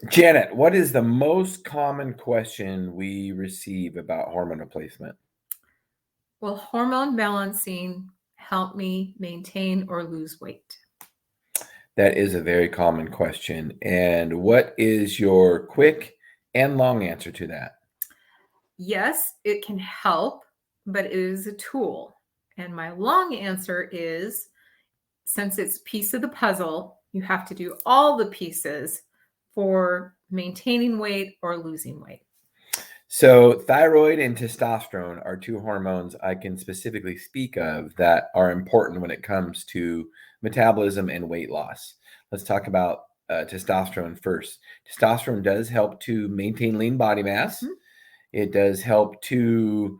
Janet, what is the most common question we receive about hormone replacement? Will hormone balancing help me maintain or lose weight? That is a very common question. And what is your quick and long answer to that? Yes, it can help, but it is a tool. And my long answer is, since it's a piece of the puzzle, you have to do all the pieces for maintaining weight or losing weight. So, thyroid and testosterone are two hormones I can specifically speak of that are important when it comes to metabolism and weight loss. Let's talk about testosterone first. Testosterone does help to maintain lean body mass. Mhm. It does help to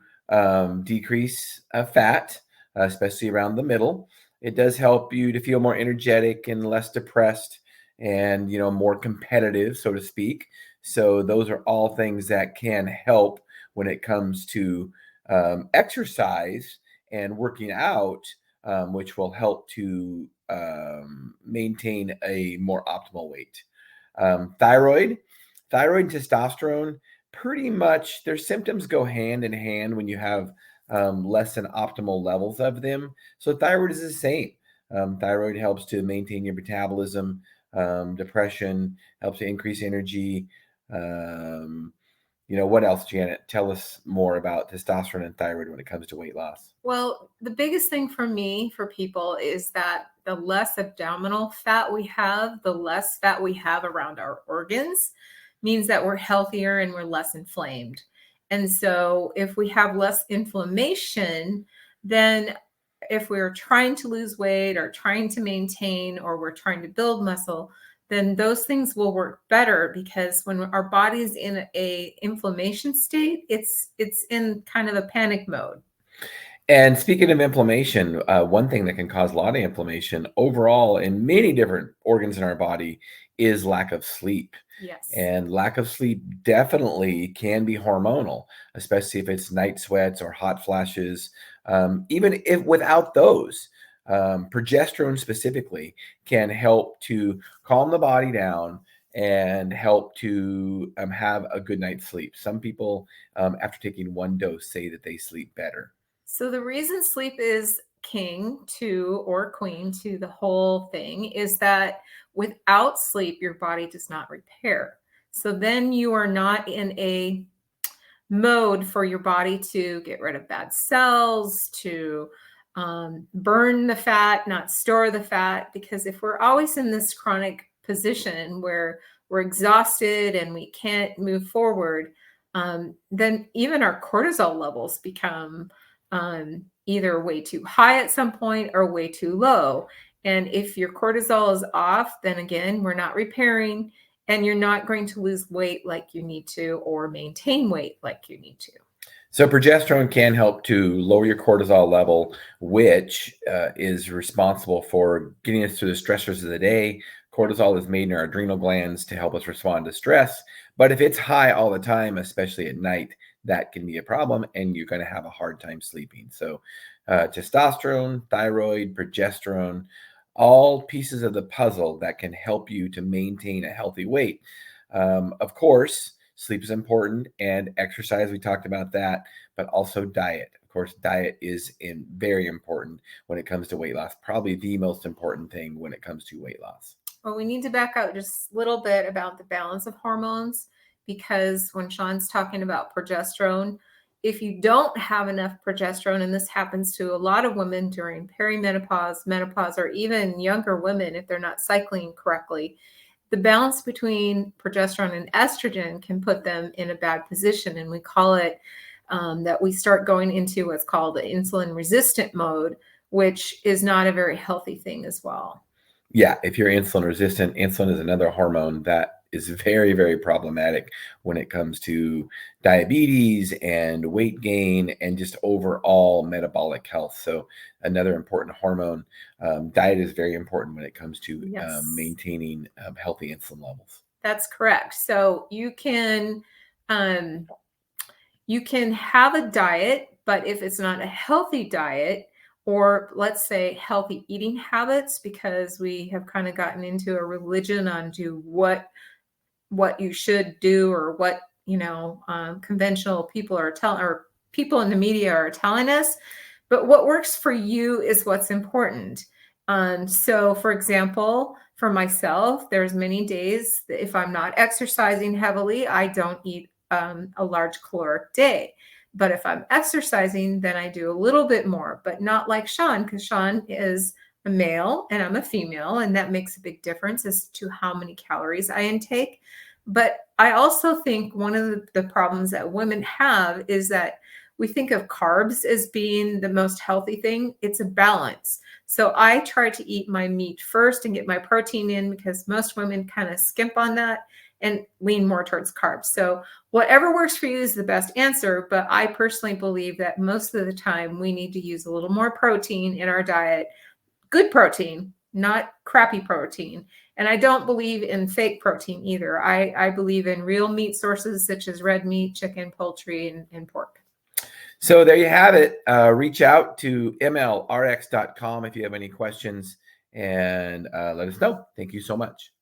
decrease fat, especially around the middle. It does help you to feel more energetic and less depressed and, more competitive, so to speak. So those are all things that can help when it comes to exercise and working out, which will help to maintain a more optimal weight. Thyroid, thyroid and testosterone, pretty much their symptoms go hand in hand when you have less than optimal levels of them. So thyroid is the same. Thyroid helps to maintain your metabolism. Depression helps to increase energy. Um, what else, Janet? Tell us more about testosterone and thyroid when it comes to weight loss. Well, the biggest thing for me, for people, is that the less abdominal fat we have, the less fat we have around our organs, means that we're healthier and we're less inflamed. And so, if we have less inflammation, then if we're trying to lose weight or trying to maintain or we're trying to build muscle, then those things will work better, because when our body's in a inflammation state, it's in kind of a panic mode. And speaking of inflammation, one thing that can cause a lot of inflammation overall in many different organs in our body is lack of sleep. Yes. And lack of sleep definitely can be hormonal, especially if it's night sweats or hot flashes. Even if without those, progesterone specifically can help to calm the body down and help to have a good night's sleep. Some people, after taking one dose, say that they sleep better. So the reason sleep is king to, or queen to, the whole thing is that without sleep, your body does not repair. So then you are not in a mode for your body to get rid of bad cells, to burn the fat, not store the fat. Because if we're always in this chronic position where we're exhausted and we can't move forward, then even our cortisol levels become either way too high at some point or way too low. And if your cortisol is off, then again, we're not repairing, and you're not going to lose weight like you need to or maintain weight like you need to. So progesterone can help to lower your cortisol level, which is responsible for getting us through the stressors of the day. Cortisol is made in our adrenal glands to help us respond to stress. But if it's high all the time, especially at night, that can be a problem, and you're going to have a hard time sleeping. So testosterone, thyroid, progesterone, all pieces of the puzzle that can help you to maintain a healthy weight. Of course, sleep is important, and exercise, we talked about that, but also diet. Of course, diet is very important when it comes to weight loss, probably the most important thing when it comes to weight loss. Well, we need to back out just a little bit about the balance of hormones, because when Shawn's talking about progesterone, if you don't have enough progesterone, and this happens to a lot of women during perimenopause, menopause, or even younger women if they're not cycling correctly, the balance between progesterone and estrogen can put them in a bad position. And we call it that we start going into what's called the insulin resistant mode, which is not a very healthy thing as well. Yeah, if you're insulin resistant, insulin is another hormone that is very, very problematic when it comes to diabetes and weight gain and just overall metabolic health. So, another important hormone. Diet is very important when it comes to Yes. maintaining healthy insulin levels. That's correct. So you can have a diet, but if it's not a healthy diet, or let's say healthy eating habits, because we have kind of gotten into a religion on to what what you should do or what, conventional people are telling, or people in the media are telling us. But what works for you is what's important. So for example, for myself, there's many days that if I'm not exercising heavily, I don't eat a large caloric day. But if I'm exercising, then I do a little bit more, but not like Shawn, because Shawn is a male and I'm a female, and that makes a big difference as to how many calories I intake. But I also think one of the problems that women have is that we think of carbs as being the most healthy thing. It's a balance. So I try to eat my meat first and get my protein in, because most women kind of skimp on that and lean more towards carbs. So whatever works for you is the best answer. But I personally believe that most of the time we need to use a little more protein in our diet. Good protein, not crappy protein. And I don't believe in fake protein either. I believe in real meat sources such as red meat, chicken, poultry, and pork. So there you have it. Reach out to MLRX.com if you have any questions, and let us know. Thank you so much.